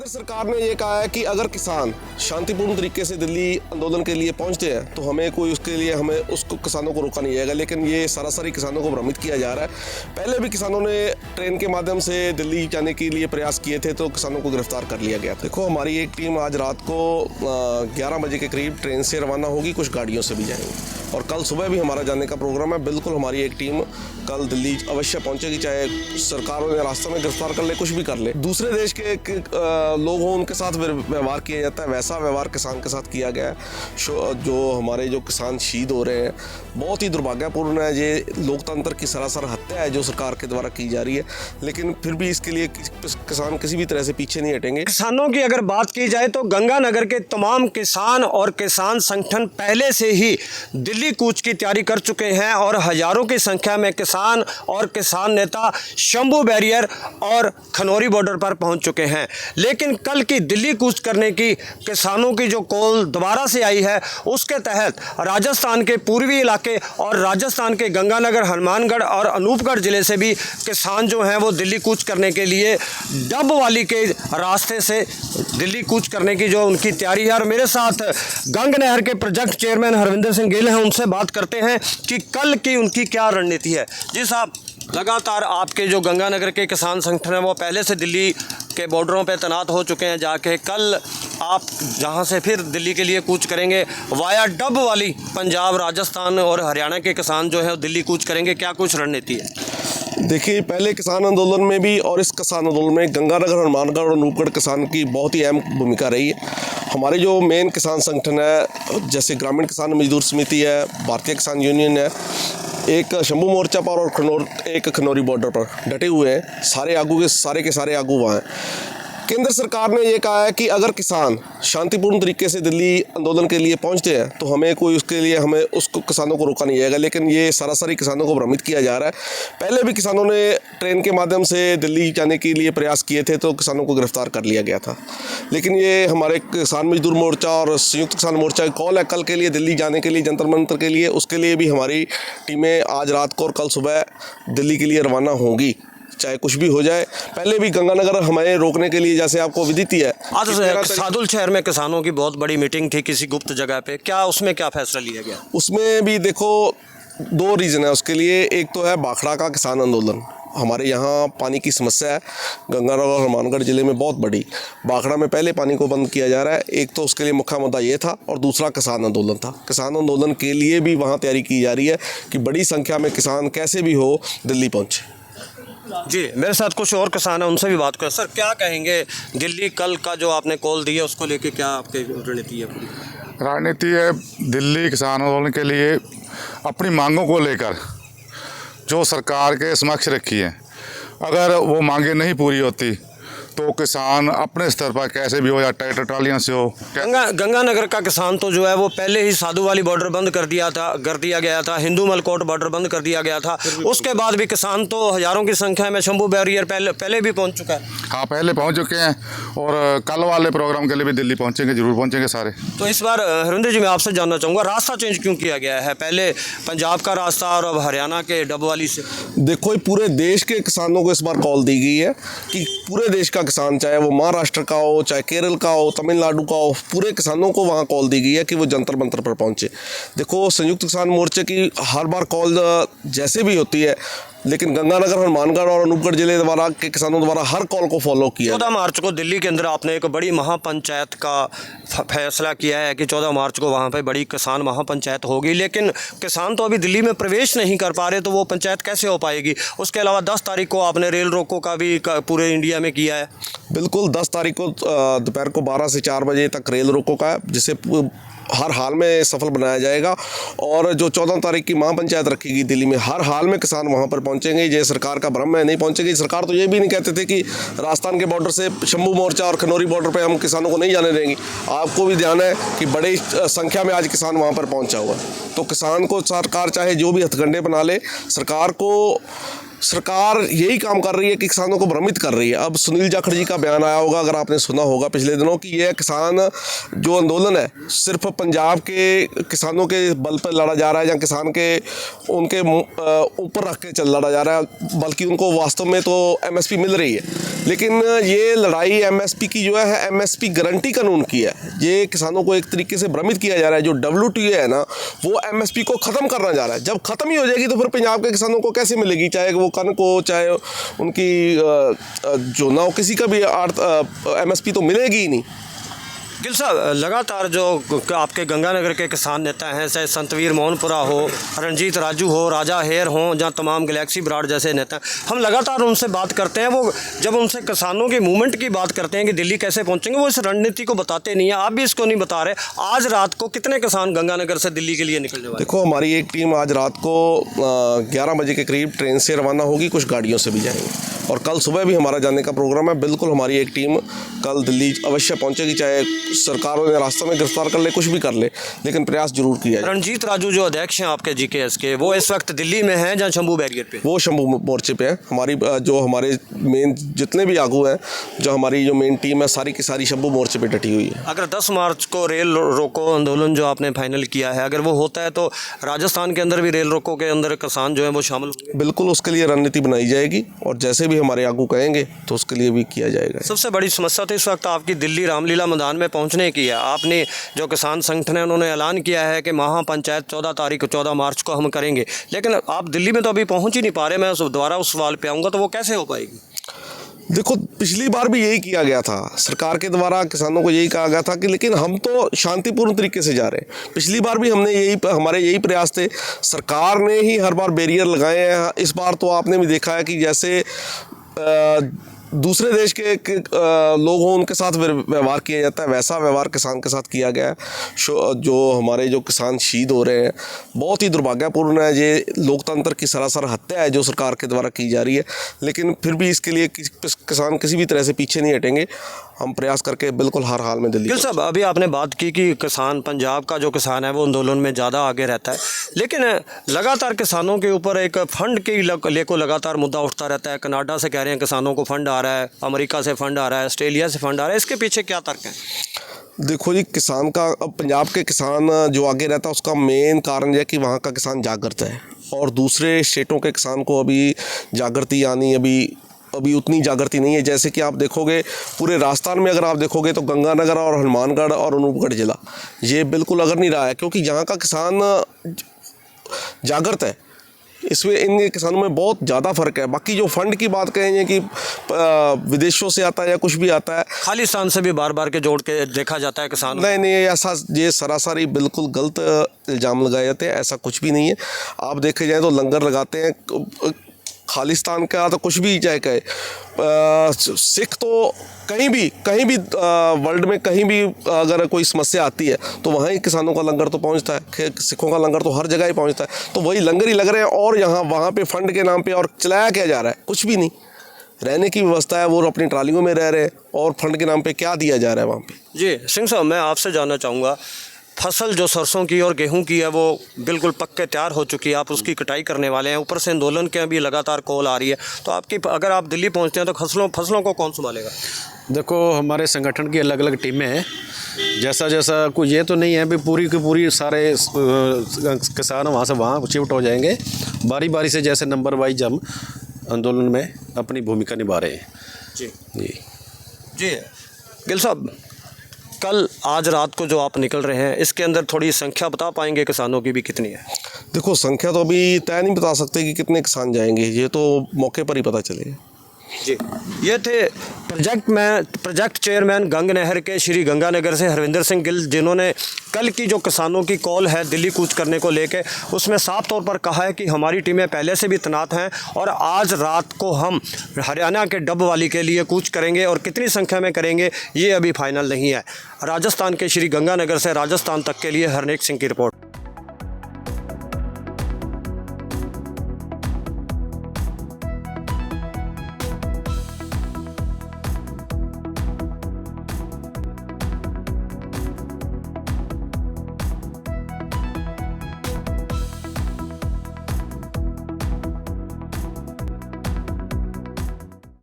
केंद्र सरकार ने ये कहा है कि अगर किसान शांतिपूर्ण तरीके से दिल्ली आंदोलन के लिए पहुंचते हैं तो हमें उसको किसानों को रोका नहीं जाएगा, लेकिन ये सरासरी किसानों को भ्रमित किया जा रहा है। पहले भी किसानों ने ट्रेन के माध्यम से दिल्ली जाने के लिए प्रयास किए थे तो किसानों को गिरफ्तार कर लिया गया था। देखो, हमारी एक टीम आज रात को 11 बजे के करीब ट्रेन से रवाना होगी, कुछ गाड़ियों से भी जाएंगे और कल सुबह भी हमारा जाने का प्रोग्राम है। बिल्कुल हमारी एक टीम कल दिल्ली अवश्य पहुंचेगी, चाहे सरकार उन्हें रास्ते में गिरफ्तार कर ले, कुछ भी कर ले। दूसरे देश के लोग हों उनके साथ व्यवहार किया जाता है, वैसा व्यवहार किसान के साथ किया गया है। जो हमारे जो शहीद हो रहे हैं, बहुत ही दुर्भाग्यपूर्ण है। ये लोकतंत्र की सरासर हत्या है जो सरकार के द्वारा की जा रही है, लेकिन फिर भी इसके लिए किसान किसी भी तरह से पीछे नहीं हटेंगे। किसानों की अगर बात की जाए तो गंगानगर के तमाम किसान और किसान संगठन पहले से ही दिल्ली कूच की तैयारी कर चुके हैं और हजारों की संख्या में किसान और किसान नेता शंभू बैरियर और खनौरी बॉर्डर पर पहुंच चुके हैं। लेकिन कल की दिल्ली कूच करने की किसानों की जो कॉल दोबारा से आई है, उसके तहत राजस्थान के पूर्वी इलाके और राजस्थान के गंगानगर, हनुमानगढ़ और अनूपगढ़ जिले से भी किसान जो हैं वो दिल्ली कूच करने के लिए डबवाली के रास्ते से दिल्ली कूच करने की जो उनकी तैयारी है। और मेरे साथ गंग नहर के प्रोजेक्ट चेयरमैन हरविंदर सिंह गिल हैं, उनसे बात करते हैं कि कल की उनकी क्या रणनीति है। जी साहब, लगातार आपके जो गंगानगर के किसान संगठन हैं वो पहले से दिल्ली के बॉर्डरों पे तैनात हो चुके हैं जाके। कल आप जहां से फिर दिल्ली के लिए कूच करेंगे वाया डबवाली, पंजाब, राजस्थान और हरियाणा के किसान जो है दिल्ली कूच करेंगे, क्या कुछ रणनीति है? देखिए, पहले किसान आंदोलन में भी और इस किसान आंदोलन में गंगानगर, हनुमानगढ़ और अनूपगढ़ किसान की बहुत ही अहम भूमिका रही है। हमारे जो मेन किसान संगठन है, जैसे ग्रामीण किसान मजदूर समिति है, भारतीय किसान यूनियन है, एक शंभू मोर्चा पर और एक खनौरी बॉर्डर पर डटे हुए हैं। सारे के सारे आगू वहाँ हैं। केंद्र सरकार ने ये कहा है कि अगर किसान शांतिपूर्ण तरीके से दिल्ली आंदोलन के लिए पहुंचते हैं तो हमें उसको किसानों को रोका नहीं जाएगा, लेकिन ये सरासरी किसानों को भ्रमित किया जा रहा है। पहले भी किसानों ने ट्रेन के माध्यम से दिल्ली जाने के लिए प्रयास किए थे तो किसानों को गिरफ्तार कर लिया गया था। लेकिन ये हमारे किसान मजदूर मोर्चा और संयुक्त किसान मोर्चा की कॉल है कल के लिए दिल्ली जाने के लिए, जंतर मंतर के लिए। उसके लिए भी हमारी टीमें आज रात को और कल सुबह दिल्ली के लिए रवाना होंगी, चाहे कुछ भी हो जाए। पहले भी गंगानगर हमें रोकने के लिए, जैसे आपको विदित ही है, आज सादुल शहर में किसानों की बहुत बड़ी मीटिंग थी किसी गुप्त जगह पे, क्या उसमें क्या फैसला लिया गया? उसमें भी देखो 2 रीज़न है उसके लिए। एक तो है भाखड़ा का किसान आंदोलन। हमारे यहाँ पानी की समस्या है गंगानगर और हनुमानगढ़ ज़िले में बहुत बड़ी। भाखड़ा में पहले पानी को बंद किया जा रहा है। एक तो उसके लिए मुख्य मुद्दा ये था और दूसरा किसान आंदोलन था। किसान आंदोलन के लिए भी वहाँ तैयारी की जा रही है कि बड़ी संख्या में किसान कैसे भी हो दिल्ली पहुँचे। जी, मेरे साथ कुछ और किसान हैं, उनसे भी बात करें। सर, क्या कहेंगे दिल्ली कल का जो आपने कॉल दी है उसको लेके, क्या आपकी रणनीति है? रणनीति है दिल्ली किसान आंदोलन के लिए अपनी मांगों को लेकर जो सरकार के समक्ष रखी है, अगर वो मांगें नहीं पूरी होती तो किसान अपने स्तर पर कैसे भी हो, या ट्रैक्टर ट्रालियों से हो। गंगानगर का किसान तो जो है वो पहले ही साधु वाली बॉर्डर बंद कर दिया गया था, हिंदू मलकोट बॉर्डर बंद कर दिया गया था। उसके बाद भी किसान तो हजारों की संख्या में शंभू बैरियर पहले भी पहुंच चुका है। हाँ, पहले पहुंच चुके हैं और कल वाले प्रोग्राम के लिए भी दिल्ली पहुंचेंगे, जरूर पहुंचेंगे सारे। तो इस बार हरिंदर जी, मैं आपसे जानना चाहूँगा, रास्ता चेंज क्यों किया गया है? पहले पंजाब का रास्ता और अब हरियाणा के डबवाली से। देखो, पूरे देश के किसानों को इस बार कॉल दी गई है कि पूरे देश का किसान, चाहे वो महाराष्ट्र का हो, चाहे केरल का हो, तमिलनाडु का हो, पूरे किसानों को वहाँ कॉल दी गई है कि वो जंतर मंतर पर पहुँचे। देखो, संयुक्त किसान मोर्चे की हर बार कॉल जैसे भी होती है, लेकिन गंगानगर, हनुमानगढ़ और अनूपगढ़ जिले द्वारा के किसानों द्वारा हर कॉल को फॉलो किया। 14 मार्च को दिल्ली के अंदर आपने एक बड़ी महापंचायत का फैसला किया है कि 14 मार्च को वहाँ पे बड़ी किसान महापंचायत होगी, लेकिन किसान तो अभी दिल्ली में प्रवेश नहीं कर पा रहे, तो वो पंचायत कैसे हो पाएगी? उसके अलावा 10 तारीख को आपने रेल रोको का भी पूरे इंडिया में किया है। बिल्कुल, 10 तारीख को दोपहर को 12 से 4 बजे तक रेल रोको का है, जिसे हर हाल में सफल बनाया जाएगा। और जो 14 तारीख की महापंचायत रखेगी दिल्ली में, हर हाल में किसान वहां पर पहुंचेंगे। ये सरकार का भ्रम है, नहीं पहुंचेगी। सरकार तो ये भी नहीं कहते थे कि राजस्थान के बॉर्डर से शंभू मोर्चा और खनौरी बॉर्डर पे हम किसानों को नहीं जाने देंगे। आपको भी ध्यान है कि बड़ी संख्या में आज किसान वहाँ पर पहुँचा हुआ है। तो किसान को सरकार चाहे जो भी हथकंडे बना ले, सरकार को सरकार यही काम कर रही है कि किसानों को भ्रमित कर रही है। अब सुनील जाखड़ जी का बयान आया होगा, अगर आपने सुना होगा पिछले दिनों, कि यह किसान जो आंदोलन है सिर्फ पंजाब के किसानों के बल पर लड़ा जा रहा है, या किसान के उनके ऊपर रख के लड़ा जा रहा है, बल्कि उनको वास्तव में तो एमएसपी मिल रही है। लेकिन ये लड़ाई एमएसपी की जो है एमएसपी गारंटी कानून की है। ये किसानों को एक तरीके से भ्रमित किया जा रहा है। जो WTO है ना, वो एमएसपी को ख़त्म करना जा रहा है। जब ख़त्म ही हो जाएगी तो फिर पंजाब के किसानों को कैसे मिलेगी, चाहे वो कनक हो, चाहे उनकी जो ना हो, किसी का भी एमएसपी तो मिलेगी ही नहीं। गिल साहब, लगातार जो आपके गंगानगर के किसान नेता हैं, चाहे संतवीर मोहनपुरा हो, रणजीत राजू हो, राजा हेर हों, जहाँ तमाम गैलेक्सी बराड़ जैसे नेता, हम लगातार उनसे बात करते हैं। वो जब उनसे किसानों की मूवमेंट की बात करते हैं कि दिल्ली कैसे पहुंचेंगे, वो इस रणनीति को बताते नहीं है। आप भी इसको नहीं बता रहे। आज रात को कितने किसान गंगानगर से दिल्ली के लिए निकलने वाले? देखो, हमारी एक टीम आज रात को 11 बजे के करीब ट्रेन से रवाना होगी, कुछ गाड़ियों से भी जाएंगे, और कल सुबह भी हमारा जाने का प्रोग्राम है। बिल्कुल हमारी एक टीम कल दिल्ली अवश्य पहुंचेगी, चाहे सरकार उन्हें रास्ते में गिरफ्तार कर ले, कुछ भी कर ले, लेकिन प्रयास जरूर किया जाए। रणजीत राजू जो अध्यक्ष हैं आपके GKS के, वो इस वक्त दिल्ली में हैं जहाँ शंभू बैरियर पे? वो शंभू मोर्चे पे है। हमारी जो हमारे मेन जितने भी आगू हैं, जो हमारी जो मेन टीम है, सारी की सारी शंभू मोर्चे पे डटी हुई है। अगर 10 मार्च को रेल रोको आंदोलन जो आपने फाइनल किया है, अगर वो होता है तो राजस्थान के अंदर भी रेल रोको के अंदर किसान जो है वो शामिल होंगे? बिल्कुल, उसके लिए रणनीति बनाई जाएगी, और जैसे भी हमारे आगू कहेंगे तो उसके लिए भी किया जाएगा। सबसे बड़ी समस्या तो इस वक्त आपकी दिल्ली रामलीला मैदान में पहुंचने की है। आपने जो किसान संगठन है उन्होंने ऐलान किया है कि महापंचायत 14 मार्च को हम करेंगे, लेकिन आप दिल्ली में तो अभी पहुंच ही नहीं पा रहे। मैं दोबारा उस सवाल पे आऊँगा, तो वो कैसे हो पाएगी? देखो, पिछली बार भी यही किया गया था, सरकार के द्वारा किसानों को यही कहा गया था कि, लेकिन हम तो शांतिपूर्ण तरीके से जा रहे हैं। पिछली बार भी हमारे यही प्रयास थे, सरकार ने ही हर बार बैरियर लगाए हैं। इस बार तो आपने भी देखा है कि जैसे दूसरे देश के लोग हों उनके साथ व्यवहार किया जाता है, वैसा व्यवहार किसान के साथ किया गया है। जो हमारे जो किसान शहीद हो रहे हैं, बहुत ही दुर्भाग्यपूर्ण है। ये लोकतंत्र की सरासर हत्या है जो सरकार के द्वारा की जा रही है, लेकिन फिर भी इसके लिए किसान किसी भी तरह से पीछे नहीं हटेंगे। हम प्रयास करके बिल्कुल हर हाल में दिल्ली। गिल साहब, अभी आपने बात की कि किसान, पंजाब का जो किसान है वो आंदोलन में ज़्यादा आगे रहता है, लेकिन लगातार किसानों के ऊपर एक फ़ंड के लेको लगातार मुद्दा उठता रहता है। कनाडा से कह रहे हैं किसानों को फ़ंड आ रहा है, अमेरिका से फ़ंड आ रहा है, ऑस्ट्रेलिया से फ़ंड आ रहा है, इसके पीछे क्या तर्क है? देखो जी, किसान का, अब पंजाब के किसान जो आगे रहता है उसका मेन कारण है कि वहाँ का किसान जागृत है, और दूसरे स्टेटों के किसान को अभी जागृति आनी अभी उतनी जागृति नहीं है। जैसे कि आप देखोगे पूरे राजस्थान में, अगर आप देखोगे तो गंगानगर और हनुमानगढ़ और अनूपगढ़ ज़िला ये बिल्कुल अगर नहीं रहा है, क्योंकि यहाँ का किसान जागृत है। इसमें इन किसानों में बहुत ज़्यादा फ़र्क है। बाकी जो फंड की बात कहेंगे कि विदेशों से आता है या कुछ भी आता है, खालिस्तान से भी बार बार के जोड़ के देखा जाता है किसान। नहीं, ऐसा ये सरासर ही बिल्कुल गलत इल्ज़ाम लगाए जाते हैं। ऐसा कुछ भी नहीं है। आप देखे जाए तो लंगर लगाते हैं, खालिस्तान का तो कुछ भी चाहे कहे, सिख तो कहीं भी वर्ल्ड में कहीं भी अगर कोई समस्या आती है तो वहाँ ही किसानों का लंगर तो पहुँचता है, सिखों का लंगर तो हर जगह ही पहुँचता है। तो वही लंगर ही लग रहे हैं, और यहाँ वहाँ पे फंड के नाम पे और चलाया क्या जा रहा है? कुछ भी नहीं। रहने की व्यवस्था है, वो अपनी ट्रालियों में रह रहे हैं, और फंड के नाम पे क्या दिया जा रहा है वहाँ पे? जी सिंह साहब, मैं आपसे जानना चाहूँगा, फसल जो सरसों की और गेहूं की है वो बिल्कुल पक्के तैयार हो चुकी है, आप उसकी कटाई करने वाले हैं, ऊपर से आंदोलन के अभी लगातार कॉल आ रही है, तो आपकी अगर आप दिल्ली पहुंचते हैं तो फसलों को कौन संभालेगा? देखो, हमारे संगठन की अलग अलग टीमें हैं। जैसा कोई ये तो नहीं है भी पूरी की पूरी सारे किसान वहाँ से वहाँ शिफ्ट हो जाएंगे। बारी बारी से जैसे नंबर वाइज हम आंदोलन में अपनी भूमिका निभा रहे हैं। जी जी जी गिल साहब, कल आज रात को जो आप निकल रहे हैं, इसके अंदर थोड़ी संख्या बता पाएंगे किसानों की भी कितनी है? देखो, संख्या तो अभी तय नहीं बता सकते कि कितने किसान जाएंगे, ये तो मौके पर ही पता चलेगा। जी, ये थे प्रोजेक्ट चेयरमैन गंग नहर के श्री गंगानगर से हरविंदर सिंह गिल, जिन्होंने कल की जो किसानों की कॉल है दिल्ली कूच करने को लेके, उसमें साफ तौर पर कहा है कि हमारी टीमें पहले से भी तैनात हैं और आज रात को हम हरियाणा के डबवाली के लिए कूच करेंगे, और कितनी संख्या में करेंगे ये अभी फाइनल नहीं है। राजस्थान के श्री गंगानगर से राजस्थान तक के लिए हरनेक सिंह की रिपोर्ट।